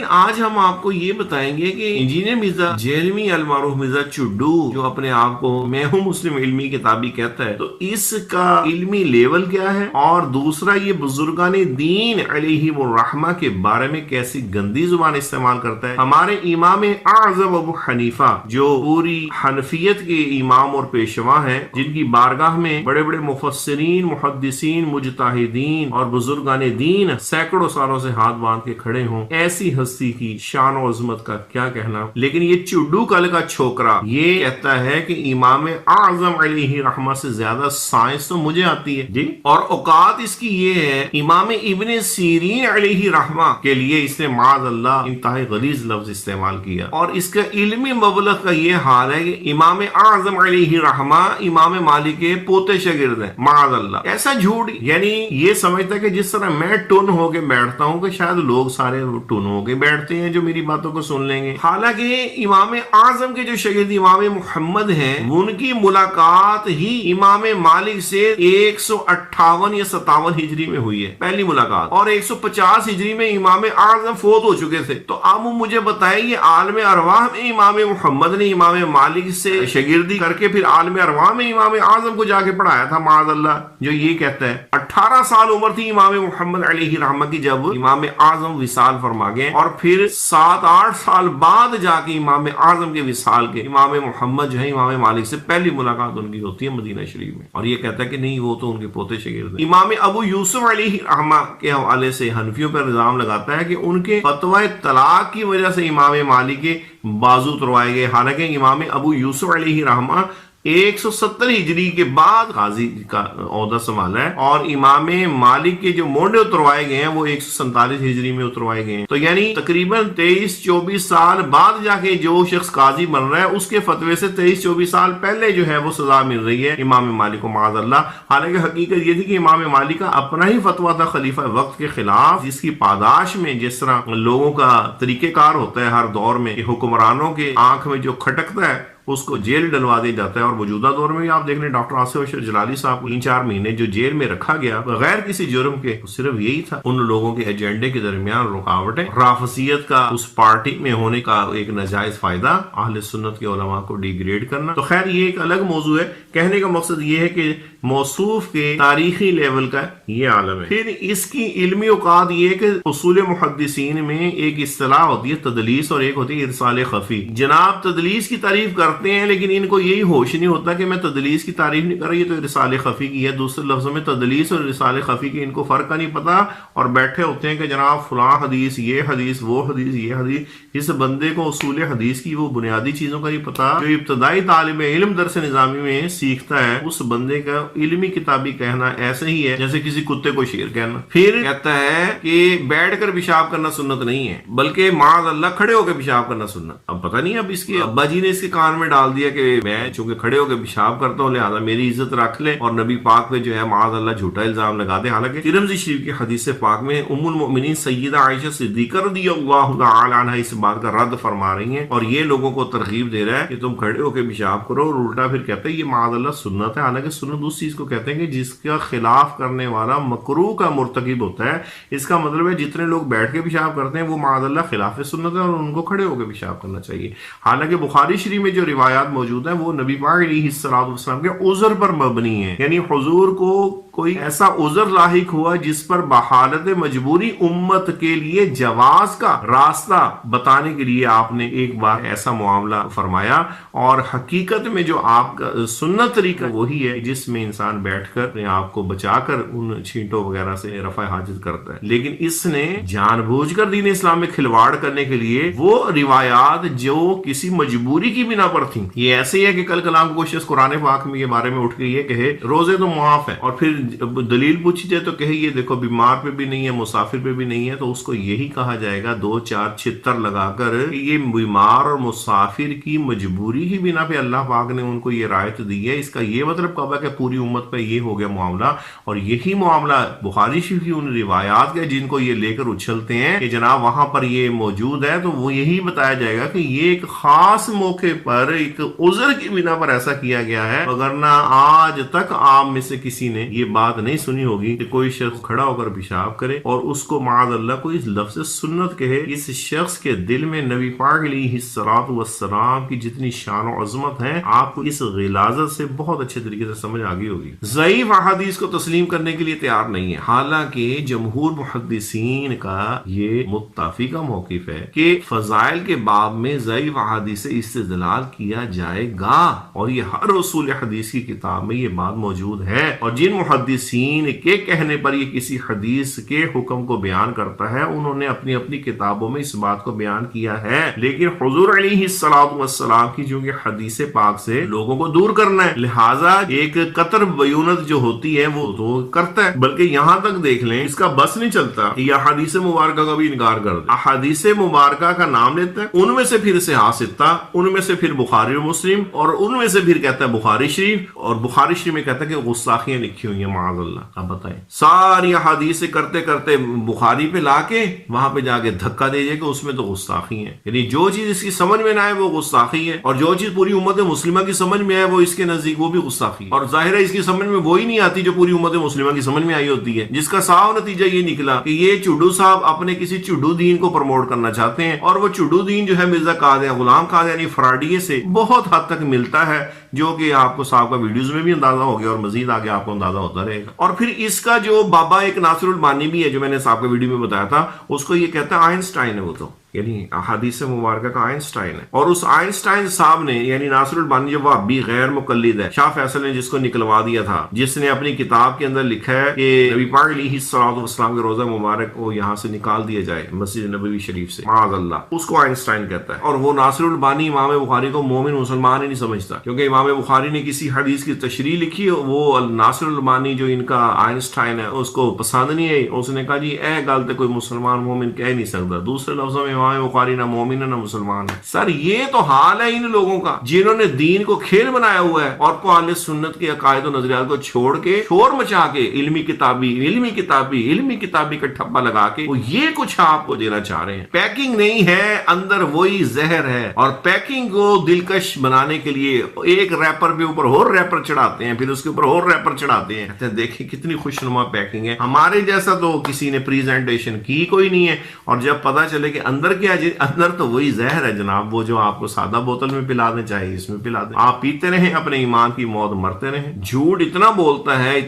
آج ہم آپ کو یہ بتائیں گے کہ انجینئر مرزا جیلمی المعروف مرزا چڈو جو اپنے آپ کو میں ہوں مسلم علمی کتابی کہتا ہے، تو اس کا علمی لیول کیا ہے، اور دوسرا یہ بزرگان دین علیہم الرحمہ کے بارے میں کیسی گندی زبان استعمال کرتا ہے۔ ہمارے امام اعظم ابو حنیفہ جو پوری حنفیت کے امام اور پیشوا ہیں، جن کی بارگاہ میں بڑے بڑے مفسرین، محدثین، مجتہدین اور بزرگان دین سینکڑوں سالوں سے ہاتھ باندھ کے کھڑے ہوں، ایسی ہستی کی شان و عظمت کا کیا کہنا۔ لیکن یہ چڈو کل کا چھوکرا یہ کہتا ہے کہ امام اعظم علیہ رحمہ سے زیادہ سائنس تو مجھے آتی ہے جی، اور اوقات اس کی یہ ہے امام ابن سیرین علیہ رحمہ کے لیے اس نے معاذ اللہ انتہائی غلیظ لفظ استعمال کیا، اور اس کا علمی مبلغ کا یہ حال ہے کہ امام اعظم علیہ رحمہ امام مالک کے پوتے شاگرد ہیں، معاذ اللہ۔ ایسا جھوٹ، یعنی یہ سمجھتا ہے کہ جس طرح میں ٹن ہو کے بیٹھتا ہوں کہ شاید لوگ سارے ٹن ہو کے بیٹھتے ہیں جو میری باتوں کو سن لیں گے۔ حالانکہ امام اعظم کے جو شاگرد امام محمد ہیں ان کی ملاقات ہی امام مالک سے 158 یا 57 ہجری میں ہوئی ہے، پہلی ملاقات، اور 150 ہجری میں امام اعظم فوت ہو چکے تھے۔ تو اب مجھے بتائیں یہ عالم ارواح میں امام محمد نے امام مالک سے شاگردی کر کے پھر عالم ارواح میں امام اعظم کو جا کے پڑھایا تھا، معاذ اللہ، جو یہ کہتا ہے۔ 18 سال عمر تھی امام محمد علیہ رحمہ کی جب امام اعظم وصال فرما گئے، اور پھر 7-8 سال بعد جا کے امام اعظم کے وصال کے امام محمد جو ہے امام مالک سے پہلی ملاقات ان کی ہوتی ہے مدینہ شریف میں، اور یہ کہتا ہے کہ نہیں وہ تو ان کے پوتے شاگرد ہیں۔ امام ابو یوسف علیہ رحمہ کے حوالے سے حنفیوں پر الزام لگاتا ہے کہ ان کے فتوی طلاق کی وجہ سے امام مالک کے بازو تڑوائے گئے، حالانکہ امام ابو یوسف علیہ رحمہ 170 ہجری کے بعد قاضی کا عہدہ سنبھالا ہے، اور امام مالک کے جو مونڈے اتروائے گئے ہیں وہ 147 ہجری میں اتروائے گئے ہیں۔ تو یعنی تقریباً 23-24 سال بعد جا کے جو شخص قاضی بن رہا ہے اس کے فتوے سے 23-24 سال پہلے جو ہے وہ سزا مل رہی ہے امام مالک کو، معاذ اللہ۔ حالانکہ حقیقت یہ تھی کہ امام مالک کا اپنا ہی فتویٰ تھا خلیفہ وقت کے خلاف، جس کی پاداش میں جس طرح لوگوں کا طریقہ کار ہوتا ہے ہر دور میں کہ حکمرانوں کے آنکھ میں جو کھٹکتا ہے اس کو جیل ڈلوا دیا جاتا ہے، اور موجودہ دور میں آپ دیکھ لیں ڈاکٹر آصف اشرف جلالی صاحب کو 3-4 مہینے جو جیل میں رکھا گیا بغیر کسی جرم کے، صرف یہی تھا ان لوگوں کے ایجنڈے کے درمیان رکاوٹیں، رافضیت کا اس پارٹی میں ہونے کا ایک ناجائز فائدہ، اہل سنت کے علماء کو ڈیگریڈ کرنا۔ تو خیر یہ ایک الگ موضوع ہے، کہنے کا مقصد یہ ہے کہ موصوف کے تاریخی لیول کا یہ عالم ہے۔ پھر اس کی علمی اوقات یہ ہے کہ اصول محدثین میں ایک اصطلاح ہوتی ہے تدلیس اور ایک ہوتی ہے ارسال خفی۔ جناب تدلیس کی تعریف کرتے ہیں لیکن ان کو یہی ہوش نہیں ہوتا کہ میں تدلیس کی تعریف نہیں کر رہا، یہ تو ارسال خفی کی ہے۔ دوسرے لفظوں میں تدلیس اور ارسال خفی کی ان کو فرق کا نہیں پتا، اور بیٹھے ہوتے ہیں کہ جناب فلاں حدیث، یہ حدیث، وہ حدیث، یہ حدیث۔ اس بندے کو اصول حدیث کی وہ بنیادی چیزوں کا نہیں پتا جو ابتدائی طالب علم درس نظامی میں سیکھتا ہے، اس بندے کا علمی کتابی کہنا ایسے ہی ہے جیسے کسی کتے کو شیر کہنا۔ پھر کہتا ہے کہ بیٹھ کر پیشاب کرنا سنت نہیں ہے بلکہ معاذ اللہ کھڑے ہو کے پیشاب کرنا سنت۔ اب پتہ نہیں اب اس کے ابا جی نے اس کے کان میں ڈال دیا کہ میں چونکہ کھڑے ہو کے پیشاب کرتا ہوں لہذا میری عزت رکھ لے، اور نبی پاک پہ جو ہے معاذ اللہ جھوٹا الزام لگا دے۔ حالانکہ ترمذی شریف کی حدیث پاک میں ام المؤمنین سیدہ عائشہ صدیقہ رضی اللہ تعالی عنہا اس بات کا رد فرما رہی ہیں، اور یہ لوگوں کو ترغیب دے رہا ہے کہ تم کھڑے ہو کے پیشاب کرو، اور الٹا پھر کہتے ہیں یہ معاذ اللہ سنت ہے۔ حالانکہ سنت اس چیز کو کہتے ہیں کہ جس کا خلاف کرنے والا مکروہ کا مرتکب ہوتا ہے۔ اس کا مطلب ہے جتنے لوگ بیٹھ کے پیشاب کرتے ہیں وہ معاذ اللہ خلاف سنت ہے، اور ان کو کھڑے ہو کے پیشاب کرنا چاہیے۔ حالانکہ بخاری شریف میں جو روایات موجود ہیں وہ نبی پاک علیہ السلام کے عذر پر مبنی ہے، یعنی حضور کو کوئی ایسا عذر لاحق ہوا جس پر بحالت مجبوری امت کے لیے جواز کا راستہ بتانے کے لیے آپ نے ایک بار ایسا معاملہ فرمایا، اور حقیقت میں جو آپ کا سنت طریقہ وہی ہے جس میں انسان بیٹھ کر اپنے آپ کو بچا کر ان چھینٹوں وغیرہ سے رفع حاجت کرتا ہے۔ لیکن اس نے جان بوجھ کر دین اسلام میں کھلواڑ کرنے کے لیے وہ روایات جو کسی مجبوری کی بنا پر تھیں، یہ ایسے ہی ہے کہ کل کلام کو شخص قرآن پاک میں یہ بارے میں اٹھ کے یہ کہے روزے تو معاف ہیں، اور پھر دلیل پوچھی جائے تو کہے یہ دیکھو بیمار پہ بھی نہیں ہے، مسافر پہ بھی نہیں ہے، تو اس کو یہی کہا جائے گا 2-4 چھتر لگا کر کہ یہ بیمار اور مسافر کی مجبوری کی بنا پہ اللہ پاک نے ان کو یہ رعایت دی ہے۔ اس کا یہ مطلب کب ہے کہ پوری امت پہ یہ ہو گیا معاملہ، اور یہی معاملہ بخاری شریف کی ان روایات کے جن کو یہ لے کر اچھلتے ہیں کہ جناب وہاں پر یہ موجود ہے، تو وہ یہی بتایا جائے گا کہ یہ ایک خاص موقع پر ایک عذر کی بنا پر ایسا کیا گیا ہے، وگرنہ آج تک آپ میں سے کسی نے یہ بات نہیں سنی ہوگی کہ کوئی شخص کھڑا ہو کر پیشاب کرے اور اس کو معاذ اللہ کوئی لفظ سنت کہے. اس شخص کے دل میں نبی پاک علیہ الصلوۃ والسلام کی جتنی شان و عظمت ہے آپ کو اس غلاظت سے بہت اچھے طریقے سے سمجھ آ گئی ہوگی. ضعیف احادیث کو تسلیم کرنے کے لیے تیار نہیں ہے، حالانکہ جمہور محدثین کا یہ متفقہ موقف ہے کہ فضائل کے باب میں ضعیف احادیث سے استدلال کیا جائے گا، اور یہ ہر اصول حدیث کی کتاب میں یہ بات موجود ہے. اور جن محدثین کے کہنے پر یہ کسی حدیث کے حکم کو بیان کرتا ہے انہوں نے اپنی اپنی کتابوں میں اس بات کو بیان کیا ہے، لیکن حضور علیہ الصلوۃ والسلام کی جو کہ حدیث پاک سے لوگوں کو دور کرنا ہے، لہٰذا ایک قطر بیونت جو ہوتی ہے وہ تو کرتا ہے. بلکہ یہاں تک دیکھ لیں اس کا بس نہیں چلتا، یہ احادیث مبارکہ کا بھی انکار کر دے. احادیث مبارکہ کا نام لیتا ہے، ان میں سے پھر صحاح ستہ، ان میں سے پھر بخاری اور مسلم، اور ان میں سے پھر کہتا ہے بخاری شریف، اور بخاری شریف میں کہتا ہے کہ گستاخیاں لکھی ہوئی ہیں معاذ اللہ. اب بتائیں ساری احادیث کرتے کرتے بخاری پہ لا کے وہاں پہ جا کے دھکا دے جائے کہ اس میں تو گستاخی ہے. یعنی جو چیز اس کی سمجھ میں نہ آئے وہ گستاخی ہے، اور جو چیز پوری امت مسلمہ کی سمجھ میں آئے وہ اس کے نزدیک وہ بھی گستاخی ہے. اور ظاہر ہے اس کی سمجھ میں وہی نہیں آتی جو پوری امت مسلمہ کی سمجھ میں آئی ہوتی ہے، جس کا صاف نتیجہ یہ نکلا کہ یہ چڈو صاحب اپنے کسی چڈو دین کو پروموٹ کرنا چاہتے ہیں، اور وہ چڈو دین جو ہے مرزا قادیانی غلام قادیانی فراڈیے سے بہت حد تک ملتا ہے، جو کہ آپ کو صاحب کا ویڈیوز میں بھی اندازہ ہو گیا اور مزید آگے آپ کو اندازہ ہوتا رہے گا. اور پھر اس کا جو بابا ایک ناصر البانی بھی ہے جو میں نے صاحب کا ویڈیو میں بتایا تھا، اس کو یہ کہتا ہے آئنسٹائن ہے، وہ تو یعنی احادیث مبارکہ کا آئنسٹائن ہے. اور اس آئنسٹائن صاحب نے یعنی ناصر البانی جو وہابی غیر مقلد ہے، شاہ فیصل نے جس کو نکلوا دیا تھا، جس نے اپنی کتاب کے اندر لکھا ہے کہ نبی پاک علیہ الصلوۃ والسلام کے روزہ مبارک کو یہاں سے نکال دیا جائے مسجد نبوی شریف سے، معاذ اللہ، اس کو آئنسٹائن کہتا ہے. اور وہ ناصر البانی امام بخاری کو مومن مسلمان ہی نہیں سمجھتا، کیونکہ امام بخاری نے کسی حدیث کی تشریح لکھی، وہ ناصر البانی جو ان کا آئنسٹائن ہے اس کو پسند نہیں ہے. اس نے کہا جی اے گل تے کوئی مسلمان مومن کہہ نہیں سکتا، دوسرے لفظوں میں امام بخاری نہ مومن ہے نہ مسلمان ہے. سر یہ تو حال ہے ان لوگوں کا جنہوں نے دین کو کھیل بنایا ہوا ہے، اور اہل سنت کے عقائد و نظریات کو چھوڑ کے شور مچا کے علمی کتابی کا ٹھپا لگا کے وہ یہ کچھ آپ کو دینا چاہ رہے ہیں. پیکنگ نہیں ہے، اندر وہی زہر ہے، اور پیکنگ کو دلکش بنانے کے لیے ایک ریپر پہ اوپر اور ریپر چڑھاتے ہیں، پھر اس کے اوپر اور ریپر چڑھاتے ہیں. کہتے ہیں دیکھیں کتنی خوشنما پیکنگ ہے، ہمارے جیسا تو کسی نے پریزنٹیشن کی کوئی نہیں ہے. اور جب پتا چلے کہ اندر کیا ہے، اندر تو وہی زہر ہے جناب، وہ جو آپ کو سادہ بوتل میں پلا دیں چاہے اس میں پلا دیں، آپ پیتے رہیں اپنے ایمان کی موت مرتے رہیں. جھوٹ اتنا بولتا ہے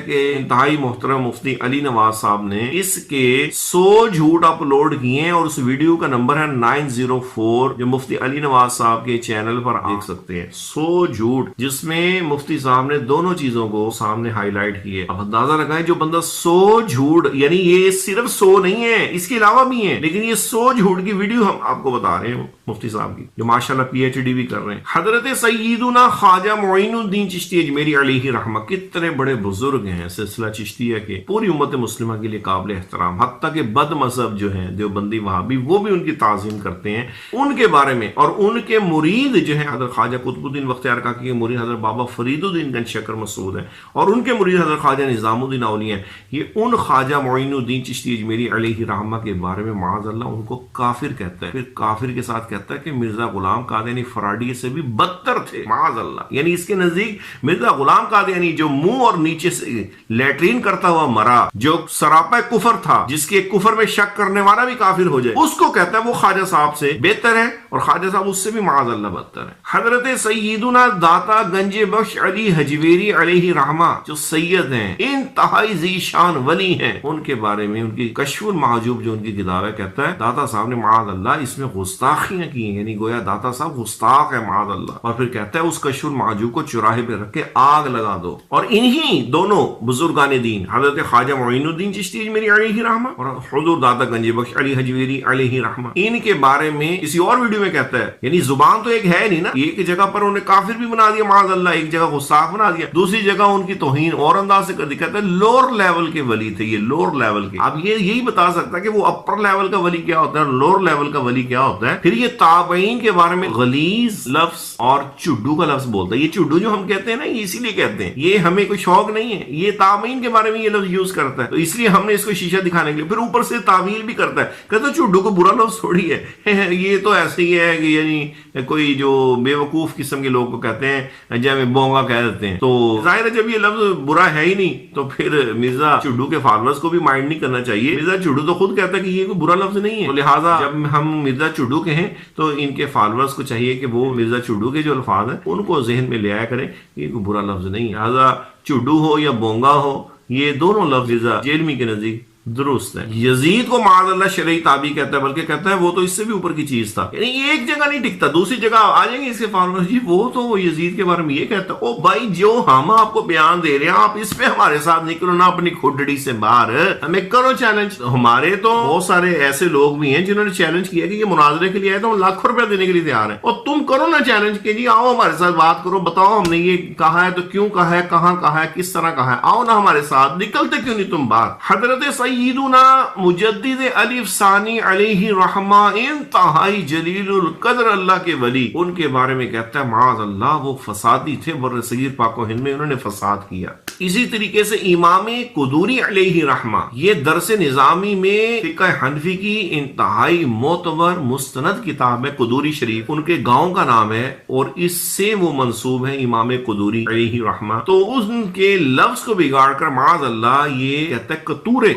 کہ انتہائی محترم مفتی علی نواز صاحب نے اس کے 100 جھوٹ اپلوڈ کیے ہیں، اور اس ویڈیو کا نمبر ہے 904 جو مفتی علی نواز صاحب کے چینل پر دیکھ سکتے ہیں. 100 جھوٹ جس میں مفتی صاحب نے دونوں چیزوں کو سامنے ہائی لائٹ کیے. اب اندازہ لگائیں جو بندہ 100 جھوٹ، یعنی یہ صرف 100 نہیں ہے، اس کے علاوہ بھی ہیں، لیکن یہ 100 جھوٹ کی ویڈیو ہم آپ کو بتا رہے ہیں مفتی صاحب کی، جو ماشاءاللہ پی ایچ ڈی بھی کر رہے ہیں. حضرت سیدنا خواجہ معین الدین چشتی اجمیری علیہ رحمہ کتنے بڑے بزرگ ہیں سلسلہ چشتیہ کے، پوری امت مسلمہ کے لیے قابل احترام، حتیٰ کہ بد مذہب جو ہیں دیوبندی وہابی وہ بھی ان کی تعظیم کرتے ہیں. ان کے بارے میں اور ان کے مرید جو ہیں حضرت خواجہ قطب الدین بختیار کاکی کے مرید حضرت بابا فرید الدین گنج شکر مسعود ہیں، اور ان کے مرید حضرت خواجہ نظام الدین اولیاء ہیں. یہ ان خواجہ معین الدین چشتی اجمیری علیہ رحمہ کے بارے میں معاذ اللہ ان کو کافر کہتا ہے. پھر کافر کے ساتھ کہتا ہے کہ مرزا غلام قادیانی فراڈی سے بھی بدتر تھے معاذ اللہ. یعنی اس کے نزدیک مرزا غلام قادیانی جو منہ اور نیچے سے لیٹرین کرتا ہوا مرا، جو سراپا کفر تھا، جس کے کفر میں شک کرنے والا بھی کافر ہو جائے، اس کو کہتا ہے وہ خواجہ صاحب سے بہتر ہے، اور خواجہ صاحب اس سے بھی معاذ اللہ بدتر ہے. حضرت سیدنا داتا گنج بخش علی حجویری علیہ رحمہ جو سید ہیں، انتہائی ذی شان ولی ہیں، ان کے بارے میں ان کی کشف المحجوب جو ان کی کتاب ہے کہتا ہے داتا صاحب نے معاذ اللہ اس میں گستاخیاں کی ہیں، یعنی گویا داتا صاحب گستاخ ہے معاذ اللہ. اور پھر کہتا ہے اس کشف المحجوب کو چوراہے پہ رکھ کے آگ لگا دو. اور انہی دونوں بزرگان دین حضرت خواجہ معین الدین چشتی اجمیری علیہ رحمہ اور حضور داتا گنج بخش علی حجویری علیہ رحمہ، ان کے بارے میں کسی اور ویڈیو میں کہتا ہے، یعنی زبان تو ایک ہے نہیں نا، ایک جگہ پر انہیں کافر بھی بنا دیا معاذ اللہ، ایک جگہ گستاخ بنا دیا، دوسری جگہ ان کی توہین اور انداز سے کر دی. کہتا ہے لوور لیول کے ولی تھے، یہ لوور لیول کے. اب یہ یہی بتا سکتا ہے کہ وہ اپر لیول کا ولی کیا ہوتا ہے, لوور لیول کا ولی کیا ہوتا ہے. پھر یہ تابعین کے بارے میں غلیظ لفظ اور چڈو کا لفظ بولتا ہے. یہ چڈو جو ہم کہتے ہیں نا, یہ اسی لیے کہتے ہیں, یہ ہمیں کوئی شوق نہیں ہے, یہ تابعین کے بارے میں یہ لفظ یوز کرتا ہے, تو اس لیے ہم نے اس کو شیشہ دکھانے کے لیے. پھر اوپر سے تعویل بھی کرتا ہے, کہتا ہے چڈو کو برا لفظ تھوڑی ہے, یہ تو ایسے ہی ہے کہ یعنی کوئی جو بے وقوف قسم کے لوگ کو کہتے ہیں, جب بونگا کہہ دیتے ہیں. تو ظاہر ہے جب یہ لفظ برا ہے ہی نہیں تو پھر مرزا چڈو کے فالوورز کو بھی مائنڈ نہیں کرنا چاہیے. مرزا چڈو تو خود کہتا ہے کہ یہ کوئی برا لفظ نہیں ہے, تو لہٰذا جب ہم مرزا چڈو کہیں تو ان کے فالوورز کو چاہیے کہ وہ مرزا چڈو کے جو الفاظ ہیں ان کو ذہن میں لے آیا کریں کہ یہ کوئی برا لفظ نہیں ہے. لہٰذا چڈو ہو یا بونگا ہو, یہ دونوں لفظ مرزا جیلمی کے نزدیک درست ہے. یزید کو معاذ اللہ شرعی تابعی کہتا ہے, بلکہ کہتا ہے وہ تو اس سے بھی اوپر کی چیز تھا. یعنی ایک جگہ نہیں ٹکتا, دوسری جگہ آ جائیں گے اس کے فالوورز, جی وہ تو وہ یزید کے بارے میں یہ کہتا ہے. او بھائی, جو ہم آپ کو بیان دے رہے ہیں آپ اس پہ ہمارے ساتھ نکلو نا اپنی کھڈڑی سے باہر, ہمیں کرو چیلنج. ہمارے تو بہت سارے ایسے لوگ بھی ہیں جنہوں نے چیلنج کیا کہ یہ مناظرے کے لیے آئے تو ہم لاکھوں روپے دینے کے لیے تیار ہیں, اور تم کرو نا چیلنج کہ جی آؤ ہمارے ساتھ بات کرو, بتاؤ ہم نے یہ کہا ہے تو کیوں کہا ہے, کہاں کہا ہے, کس طرح کہا ہے, آؤ نا ہمارے ساتھ. نکلتے کیوں نہیں تم باہر؟ حضرت سیدنا مجدد الف ثانی علیہ رحمہ انتہائی جلیل القدر اللہ کے ولی, ان کے بارے میں کہتا ہے معاذ اللہ وہ فسادی تھے, بر صغیر پاک و ہند میں انہوں نے فساد کیا. اسی طریقے سے امام قدوری علیہ رحمہ, یہ درس نظامی میں فقہ حنفی کی انتہائی معتبر مستند کتاب ہے قدوری شریف, ان کے گاؤں کا نام ہے اور اس سے وہ منسوب ہے امام قدوری علیہ رحمہ. تو ان کے لفظ کو بگاڑ کر معاذ اللہ یہ کہتا ہے قطورے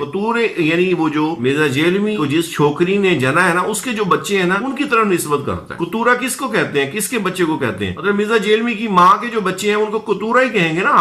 یعنی وہ جو مرزا جیلمی کو جس چھوکری نے جنا ہے نا, اس کے جو بچے ہیں نا ان کی طرف نسبت کرتا ہے. قطورہ کس کو کہتے ہیں, کس کے بچے کو کہتے ہیں؟ اگر مرزا جیلمی کی ماں کے جو بچے ہیں ان کو قطورہ ہی کہیں گے نا.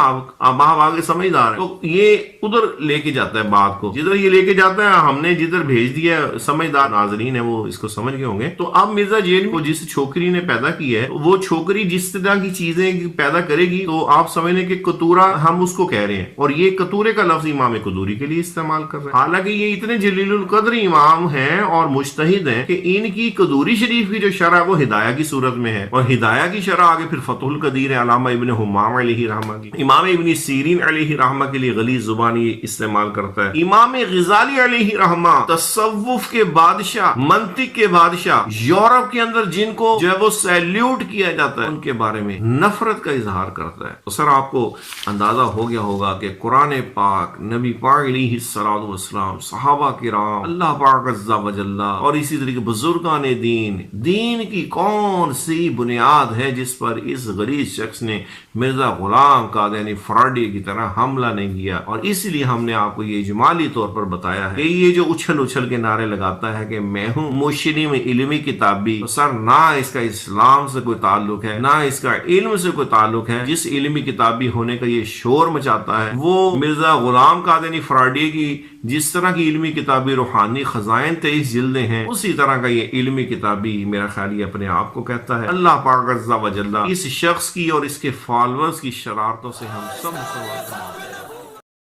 آپ آگے سمجھدار ہیں, تو یہ ادھر لے کے جاتا ہے بات کو, جدھر یہ لے کے جاتا ہے ہم نے جدھر بھیج دیا. سمجھدار ناظرین ہیں وہ اس کو سمجھ گئے ہوں گے. تو اب مرزا جیلمی کو جس چھوکری نے پیدا کی ہے, وہ چھوکری جس طرح کی چیزیں پیدا کرے گی تو آپ سمجھ لیں کہ قطورہ ہم اس کو کہہ رہے ہیں, اور یہ قطورے کا لفظ امام قدوری کے لیے استعمال کر رہے ہیں. حالانکہ یہ اتنے جلیل القدر امام ہیں اور مجتہد ہیں کہ ان کی قدوری شریف کی جو شرح وہ ہدایہ کی صورت میں ہے, اور ہدایہ کی شرح آگے پھر فتح القدیر ہے علامہ ابن حمام علیہ رحمہ کی. امام ابن سیرین علیہ رحمہ کے لیے غلیظ زبانی استعمال کرتا ہے. امام غزالی علیہ رحمہ تصوف کے بادشاہ, منطق کے بادشاہ, یورپ کے اندر جن کو جو ہے وہ سیلیوٹ کیا جاتا ہے, ان کے بارے میں نفرت کا اظہار کرتا ہے. تو سر آپ کو اندازہ ہو گیا ہوگا کہ قرآن پاک, نبی پاک علیہ الصلوۃ والسلام, صحابہ کرام, اللہ پاک عز و جل, اور اسی طریقے بزرگان دین کی کون سی بنیاد ہے جس پر اس غریب شخص نے مرزا غلام قادیانی فراڈی کی طرح حملہ نہیں کیا. اور اس لیے ہم نے آپ کو یہ اجمالی طور پر بتایا ہے کہ یہ جو اچھل کے نعرے لگاتا ہے کہ میں ہوں مسلم علمی کتابی, تو سر نہ اس کا اسلام سے کوئی تعلق ہے, نہ اس کا علم سے کوئی تعلق ہے. جس علمی کتابی ہونے کا یہ شور مچاتا ہے وہ مرزا غلام قادیانی فراڈی کی جس طرح کی علمی کتابی روحانی خزائن 23 جلدیں ہیں, اسی طرح کا یہ علمی کتابی میرا خیال یہ اپنے آپ کو کہتا ہے. اللہ پاک عز و جل اس شخص کی اور اس کے فالوورز کی شرارتوں سے ہم سب